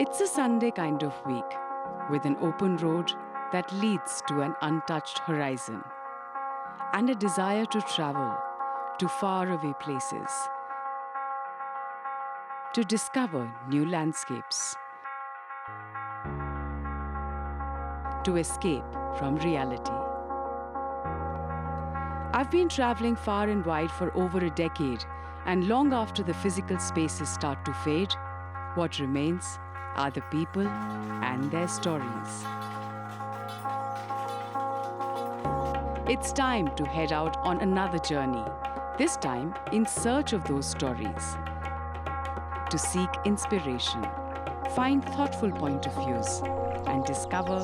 It's a Sunday kind of week, with an open road that leads to an untouched horizon, and a desire to travel to faraway places, to discover new landscapes, to escape from reality. I've been traveling far and wide for over a decade, and long after the physical spaces start to fade, what remains are the people and their stories. It's time to head out on another journey, this time in search of those stories. To seek inspiration, find thoughtful point of views, and discover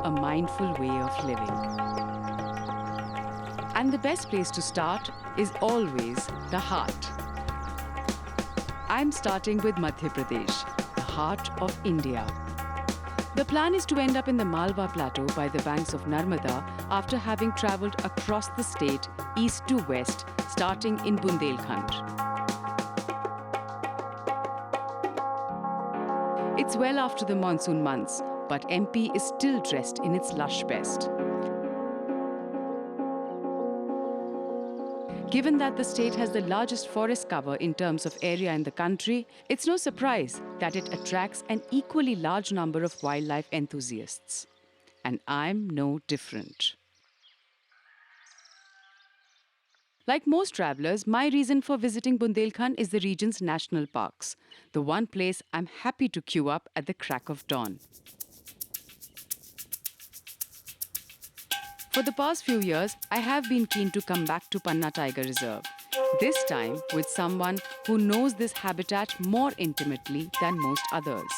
a mindful way of living. And the best place to start is always the heart. I'm starting with Madhya Pradesh, the heart of India. The plan is to end up in the Malwa Plateau by the banks of Narmada after having travelled across the state east to west, starting in Bundelkhand. It's well after the monsoon months, but MP is still dressed in its lush best. Given that the state has the largest forest cover in terms of area in the country, it's no surprise that it attracts an equally large number of wildlife enthusiasts. And I'm no different. Like most travelers, my reason for visiting Bundelkhand is the region's national parks, the one place I'm happy to queue up at the crack of dawn. For the past few years, I have been keen to come back to Panna Tiger Reserve, this time with someone who knows this habitat more intimately than most others.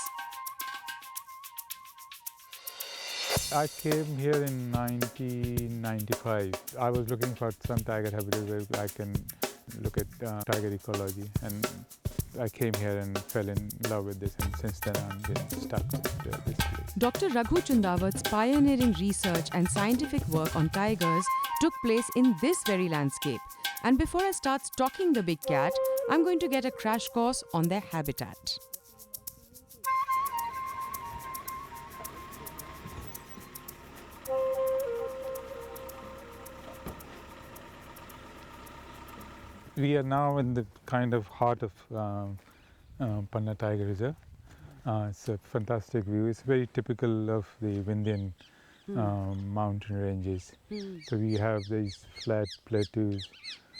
I came here in 1995. I was looking for some tiger habitat where I can look at tiger ecology, and I came here and fell in love with this, and since then I've been stuck with this place. Dr. Raghu Chundavat's pioneering research and scientific work on tigers took place in this very landscape. And before I start stalking the big cat, I'm going to get a crash course on their habitat. We are now in the kind of heart of Panna Tiger Reserve. It's a fantastic view. It's very typical of the Vindhyan mountain ranges. So we have these flat plateaus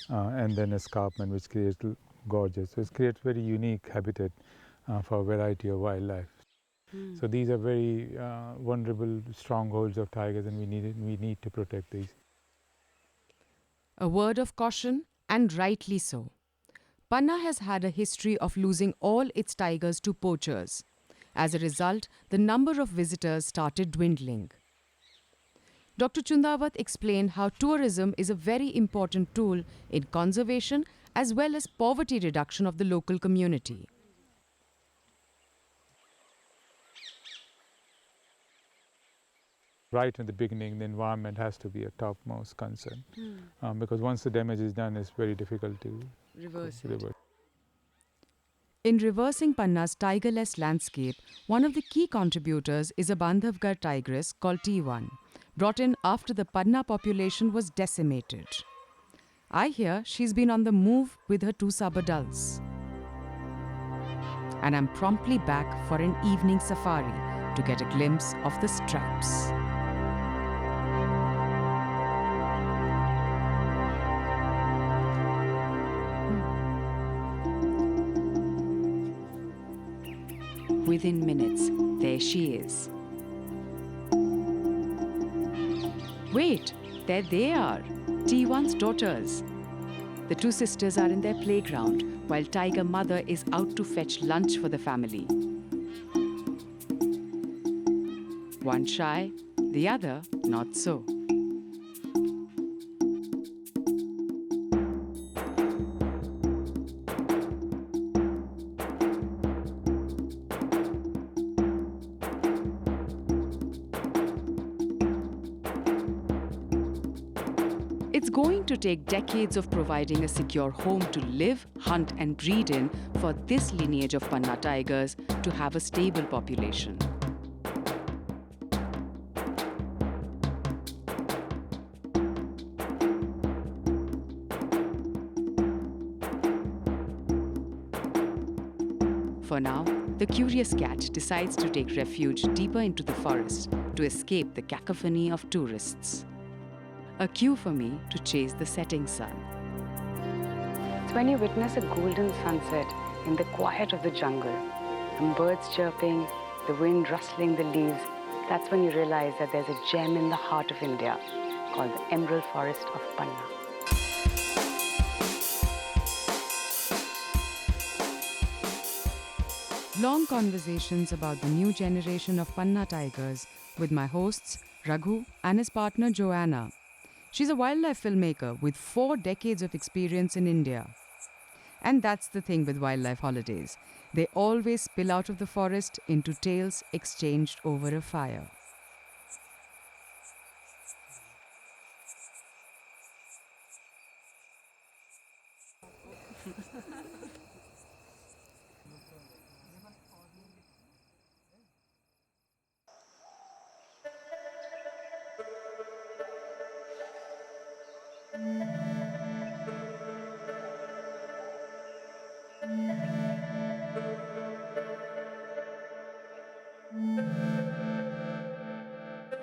and then escarpment, which creates gorges. So it creates very unique habitat for a variety of wildlife. So these are very vulnerable strongholds of tigers, and we need to protect these. A word of caution, and rightly so. Panna has had a history of losing all its tigers to poachers. As a result, the number of visitors started dwindling. Dr. Chundavat explained how tourism is a very important tool in conservation as well as poverty reduction of the local community. Right in the beginning, the environment has to be a topmost concern, because once the damage is done, it's very difficult to reverse. In reversing Panna's tigerless landscape, one of the key contributors is a Bandhavgarh tigress called T1, brought in after the Panna population was decimated. I hear she's been on the move with her two sabadals. And I'm promptly back for an evening safari to get a glimpse of the stripes. Within minutes, there she is. Wait, there they are, T1's daughters. The two sisters are in their playground, while Tiger Mother is out to fetch lunch for the family. One shy, the other not so. It's going to take decades of providing a secure home to live, hunt, and breed in for this lineage of Panna tigers to have a stable population. For now, the curious cat decides to take refuge deeper into the forest to escape the cacophony of tourists. A cue for me to chase the setting sun. It's when you witness a golden sunset in the quiet of the jungle, and birds chirping, the wind rustling the leaves, that's when you realize that there's a gem in the heart of India called the Emerald Forest of Panna. Long conversations about the new generation of Panna tigers with my hosts Raghu and his partner Joanna. She's a wildlife filmmaker with 4 decades of experience in India. And that's the thing with wildlife holidays. They always spill out of the forest into tales exchanged over a fire.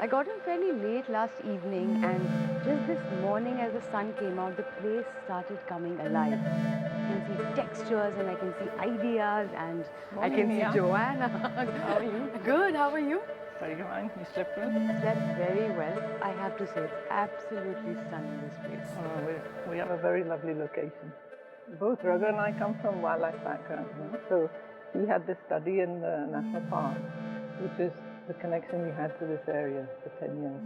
I got in fairly late last evening, and just this morning as the sun came out, the place started coming alive. I can see textures and I can see ideas, and I can see Joanna. How are you? Good, how are you? Very fine. You slept well? Slept very well. I have to say, it's absolutely stunning, this place. We have a very lovely location. Both Raghu and I come from wildlife background, so he had this study in the national park, which is the connection we had to this area for 10 years.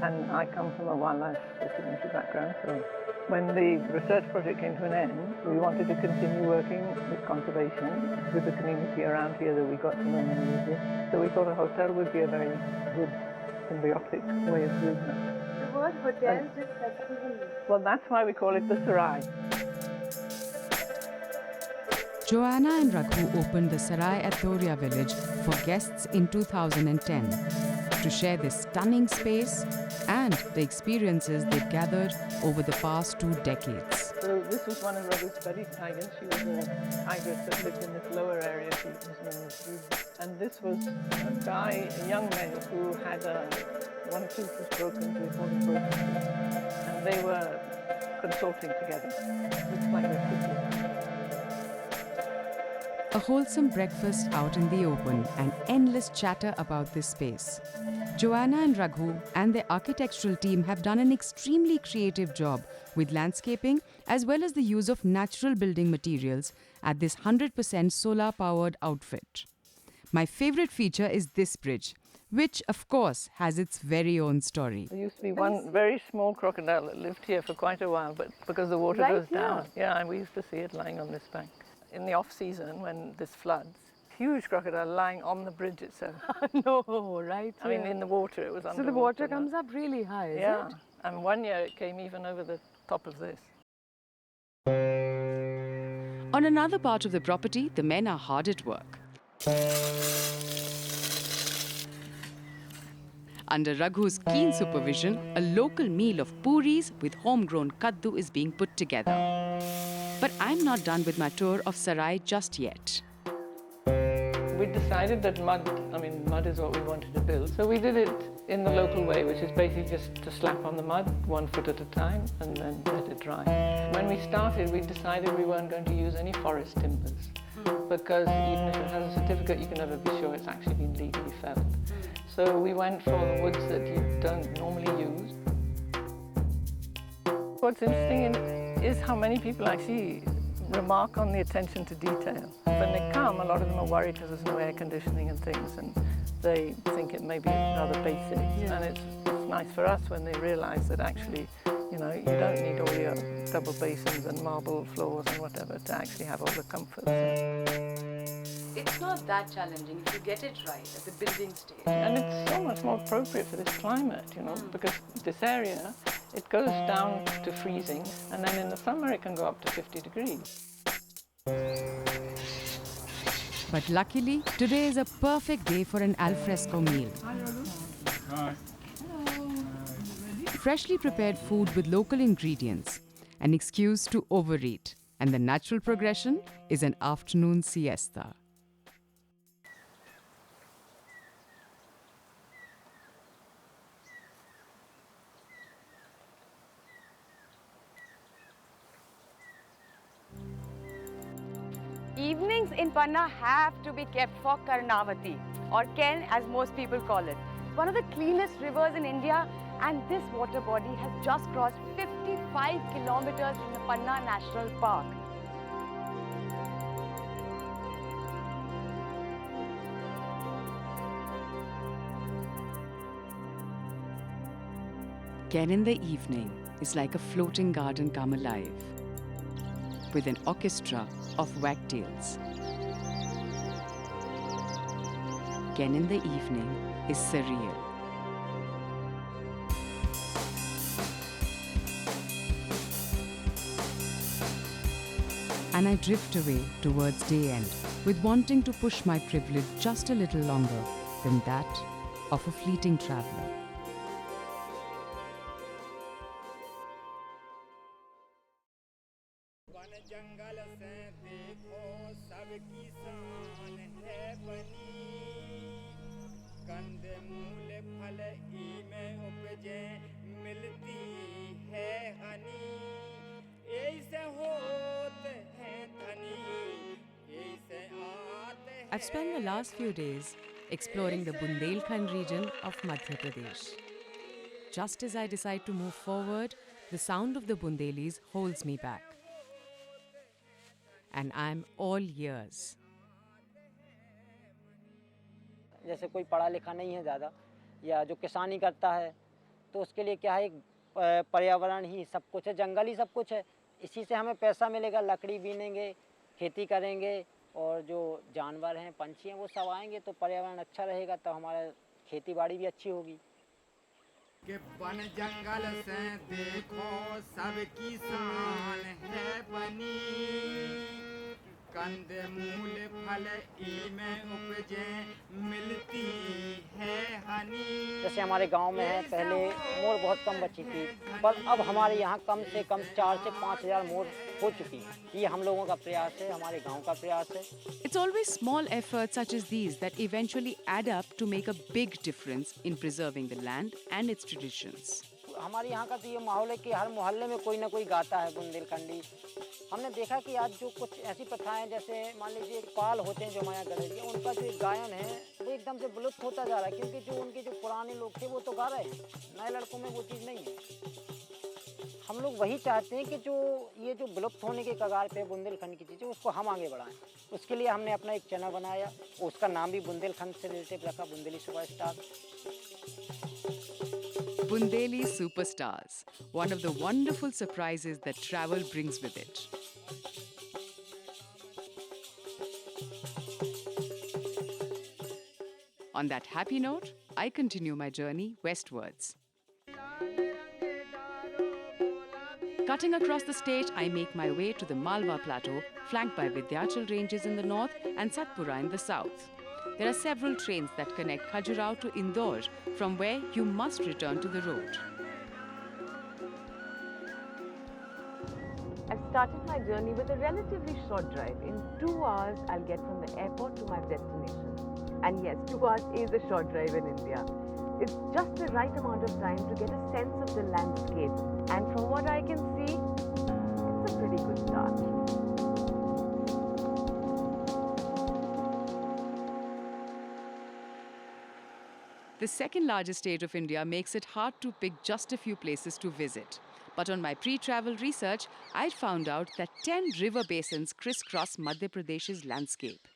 And I come from a wildlife documentary background, so when the research project came to an end, we wanted to continue working with conservation, with the community around here that we got to know many years here. So we thought a hotel would be a very good symbiotic way of doing that. The word hotel just touches me. Well, that's why we call it the Sarai. Joanna and Raghu opened the Sarai at Doria village for guests in 2010 to share this stunning space and the experiences they've gathered over the past 2 decades. So this was one of Raghu's study tigers. She was a tigress that lived in this lower area. She was known as Ruby. And this was a guy, a young male, who had one tooth was broken, so he called it broken tooth. And they were consulting together. Looks like they're kissing. A wholesome breakfast out in the open and endless chatter about this space. Joanna and Raghu and their architectural team have done an extremely creative job with landscaping as well as the use of natural building materials at this 100% solar-powered outfit. My favorite feature is this bridge, which of course has its very own story. There used to be one very small crocodile that lived here for quite a while, but because the water goes down, and we used to see it lying on this bank. In the off-season, when this floods, huge crocodile lying on the bridge itself. No, right? I mean, in the water, it was So underwater. the water comes up really high, is it? And one year it came even over the top of this. On another part of the property, the men are hard at work. Under Raghu's keen supervision, a local meal of puris with homegrown kaddu is being put together. But I'm not done with my tour of Sarai just yet. We decided that mud is what we wanted to build. So we did it in the local way, which is basically just to slap on the mud 1 foot at a time and then let it dry. When we started, we decided we weren't going to use any forest timbers because even if it has a certificate, you can never be sure it's actually been legally felled. So we went for the woods that you don't normally use. What's interesting is how many people actually remark on the attention to detail. When they come, a lot of them are worried because there's no air conditioning and things, and they think it may be rather basic. And it's nice for us when they realize that actually, you don't need all your double basins and marble floors and whatever to actually have all the comforts. It's not that challenging if you get it right at the building stage. And it's so much more appropriate for this climate, because this area It goes down to freezing, and then in the summer it can go up to 50 degrees. But luckily, today is a perfect day for an alfresco meal. Freshly prepared food with local ingredients, an excuse to overeat, and the natural progression is an afternoon siesta. Evenings in Panna have to be kept for Karnavati, or Ken as most people call it. It's one of the cleanest rivers in India, and this water body has just crossed 55 kilometers from the Panna National Park. Ken in the evening is like a floating garden come alive, with an orchestra of wagtails. Ken in the evening is surreal. And I drift away towards day end with wanting to push my privilege just a little longer than that of a fleeting traveler. I've spent the last few days exploring the Bundelkhand region of Madhya Pradesh. Just as I decide to move forward, the sound of the Bundelis holds me back. And I'm all ears. जैसे कोई पढ़ा लिखा नहीं है ज़्यादा या जो किसानी करता है तो उसके लिए क्या है पर्यावरण ही सब कुछ है, जंगल ही सब कुछ है। इसी से हमें पैसा मिलेगा, लकड़ी बीनेंगे, खेती करेंगे और जो जानवर हैं, पंछी हैं वो सब आएंगे तो पर्यावरण अच्छा रहेगा, तो हमारा खेती बाड़ी भी अच्छी होगी। कि वन जंगल से देखो सब किसान है बनी, कंद मूल फल इमें उपजे मिलती है हनी। जैसे हमारे गांव में है, पहले मोर बहुत कम बची थी, पर अब हमारे यहाँ कम से कम 4 से 5 हज़ार मोर हो चुकी है। ये हम लोगों का प्रयास है, हमारे गांव का प्रयास है। It's always small efforts such as these that eventually add up to make a big difference in preserving the land and its traditions. हमारे यहाँ का तो ये माहौल है कि हर मोहल्ले में कोई ना कोई गाता है बुंदेलखंडी। हमने देखा कि आज जो कुछ ऐसी प्रथाएं, जैसे मान लीजिए पाल होते हैं जो हमारे यहाँ गढ़ेरिया, उनका जो गायन है वो एकदम से विलुप्त होता जा रहा है, क्योंकि जो उनके जो पुराने लोग थे वो तो गा रहे हैं, नए लड़कों में वो चीज़ नहीं है। हम लोग वही चाहते हैं कि जो ये जो विलुप्त होने के कगार पे बुंदेलखंड की चीज़ें, उसको हम आगे बढ़ाएं। उसके लिए हमने अपना एक चैनल बनाया, उसका नाम भी बुंदेलखंड से रिलेटेड रखा, Bundeli superstar. Bundeli Superstars, one of the wonderful surprises that travel brings with it. On that happy note, I continue my journey westwards. Cutting across the state, I make my way to the Malwa Plateau, flanked by Vindhyachal ranges in the north and Satpura in the south. There are several trains that connect Khajuraho to Indore, from where you must return to the road. I've started my journey with a relatively short drive. In 2 hours, I'll get from the airport to my destination. And yes, 2 hours is a short drive in India. It's just the right amount of time to get a sense of the landscape. And from what I can see, it's a pretty good start. The second largest state of India makes it hard to pick just a few places to visit. But on my pre-travel research, I'd found out that 10 river basins crisscross Madhya Pradesh's landscape.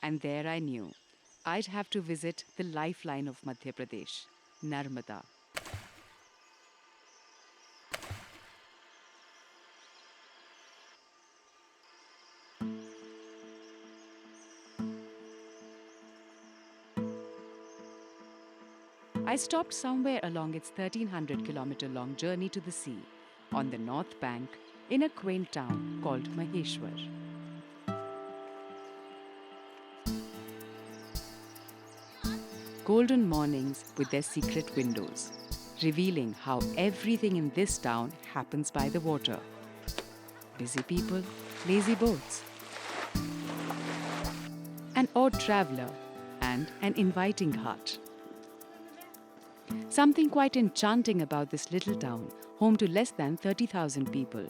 And there I knew I'd have to visit the lifeline of Madhya Pradesh, Narmada. I stopped somewhere along its 1300-kilometer-long journey to the sea, on the north bank, in a quaint town called Maheshwar. Golden mornings with their secret windows, revealing how everything in this town happens by the water. Busy people, lazy boats. An odd traveller and an inviting heart. Something quite enchanting about this little town, home to less than 30,000 people.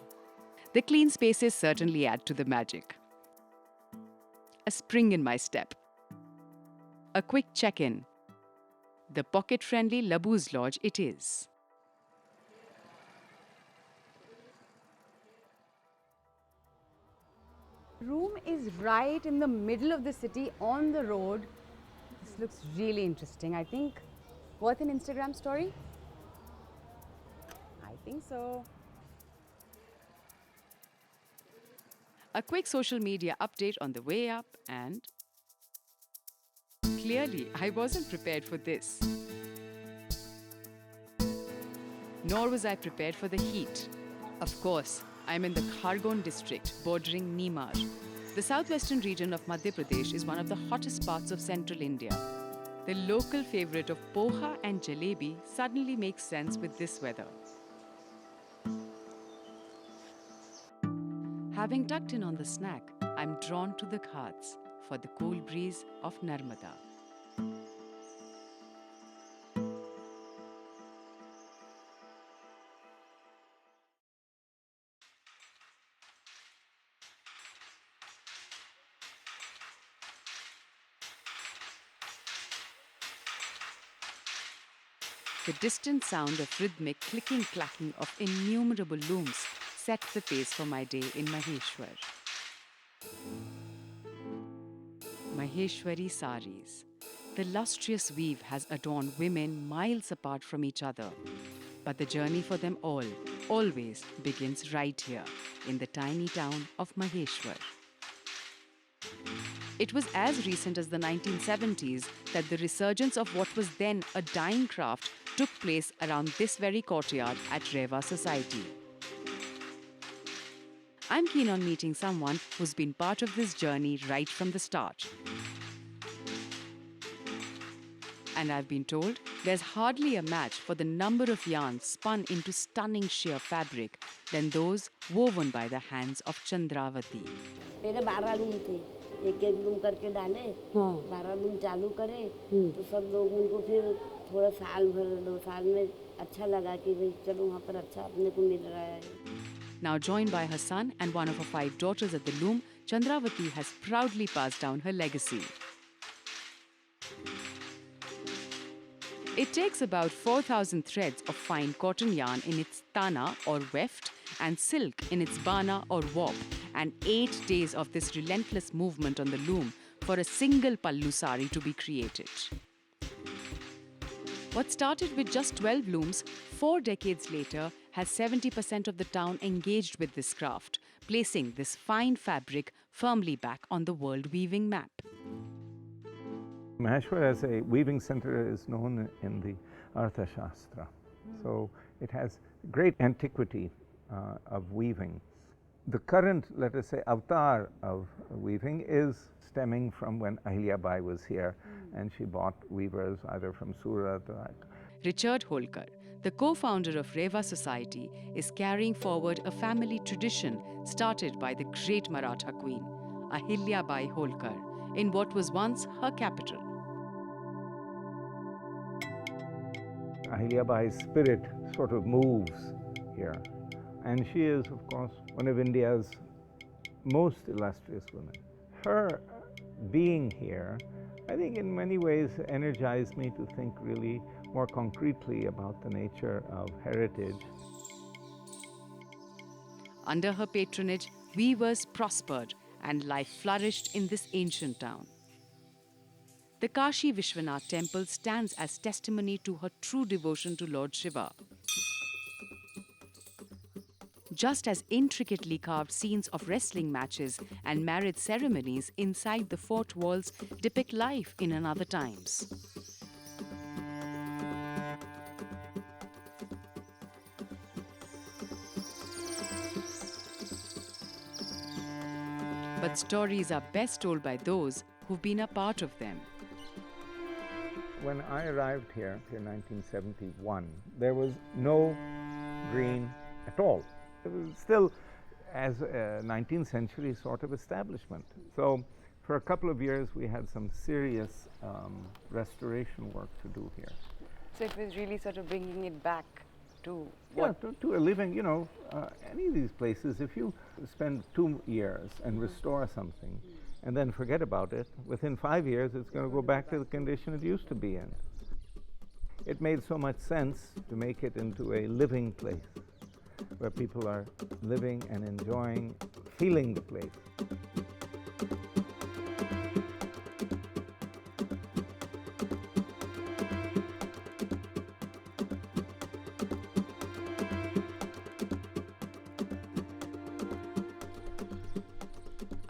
The clean spaces certainly add to the magic. A spring in my step. A quick check-in. The pocket-friendly Laboo's Lodge it is. Room is right in the middle of the city on the road. This looks really interesting. I think worth an Instagram story? I think so. A quick social media update on the way up and... Clearly, I wasn't prepared for this. Nor was I prepared for the heat. Of course, I'm in the Khargon district bordering Nimar. The southwestern region of Madhya Pradesh is one of the hottest parts of central India. The local favorite of poha and jalebi suddenly makes sense with this weather. Having tucked in on the snack, I'm drawn to the ghats for the cool breeze of Narmada. The distant sound of rhythmic clicking clacking of innumerable looms set the pace for my day in Maheshwar. Maheshwari saris. The lustrous weave has adorned women miles apart from each other. But the journey for them all always begins right here in the tiny town of Maheshwar. It was as recent as the 1970s that the resurgence of what was then a dying craft took place around this very courtyard at Reva Society. I'm keen on meeting someone who's been part of this journey right from the start. And I've been told there's hardly a match for the number of yarns spun into stunning sheer fabric than those woven by the hands of Chandravati. मेरे 12 room थे, एक एक room करके डाले, 12 room चालू करे, तो सब लोग उनको फिर थोड़ा साल भर 2 साल में अच्छा लगा कि भाई चलो वहाँ पर अच्छा अपने को मिल रहा है. Now joined by her son and one of her 5 daughters at the loom, Chandravati has proudly passed down her legacy. It takes about 4,000 threads of fine cotton yarn in its tana or weft and silk in its bana or warp, and 8 days of this relentless movement on the loom for a single pallu sari to be created. What started with just 12 looms, 4 decades later, has 70% of the town engaged with this craft, placing this fine fabric firmly back on the world weaving map. Maheshwar as a weaving center is known in the Arthashastra. So it has great antiquity of weaving. The current, let us say, avatar of weaving is stemming from when Ahilya Bai was here and she bought weavers either from Surat or... Richard Holkar, the co-founder of Reva Society, is carrying forward a family tradition started by the great Maratha queen, Ahilya Bai Holkar, in what was once her capital. Ahilya Bai's spirit sort of moves here. And she is, of course, one of India's most illustrious women. Her being here, I think in many ways energized me to think really more concretely about the nature of heritage. Under her patronage, weavers prospered and life flourished in this ancient town. The Kashi Vishwanath temple stands as testimony to her true devotion to Lord Shiva. Just as intricately carved scenes of wrestling matches and marriage ceremonies inside the fort walls depict life in another times. But stories are best told by those who've been a part of them. When I arrived here in 1971, there was no green at all. It was still as a 19th century sort of establishment. So for a couple of years we had some serious restoration work to do here. So it was really sort of bringing it back to Yeah, to a living, you know, any of these places, if you spend 2 years and restore something and then forget about it, within 5 years it's going to go back to the condition it used to be in. It made so much sense to make it into a living place where people are living and enjoying, feeling the place.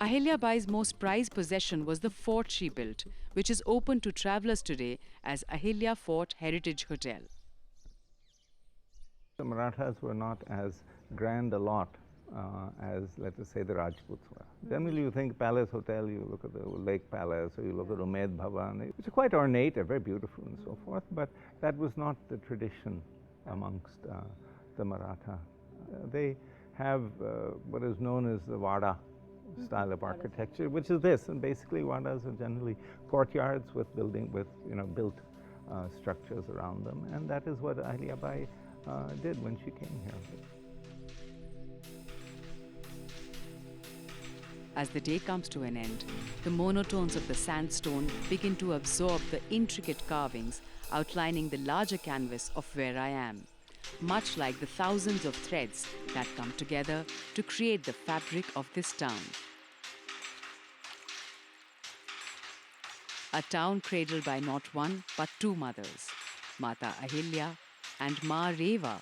Ahilya Bai's most prized possession was the fort she built, which is open to travelers today as Ahilya Fort Heritage Hotel. The Marathas were not as grand a lot as, let us say, the Rajputs were. Generally, you think Palace Hotel, you look at the Lake Palace, or you look at Umaid Bhavan, which are quite ornate, they're very beautiful and so forth, but that was not the tradition amongst the Maratha. They have what is known as the Vada style of architecture, which is this, and basically Vadas are generally courtyards with built structures around them, and that is what Ahilya Bai did when she came here. As the day comes to an end, the monotones of the sandstone begin to absorb the intricate carvings outlining the larger canvas of where I am, much like the thousands of threads that come together to create the fabric of this town. A town cradled by not one but two mothers, Mata Ahilya and Ma Reva.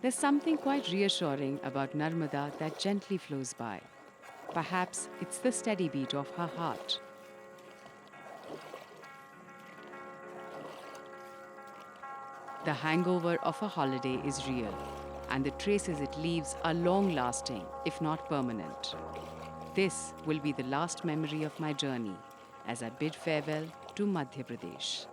There's something quite reassuring about Narmada that gently flows by. Perhaps it's the steady beat of her heart. The hangover of a holiday is real, and the traces it leaves are long-lasting, if not permanent. This will be the last memory of my journey as I bid farewell to Madhya Pradesh.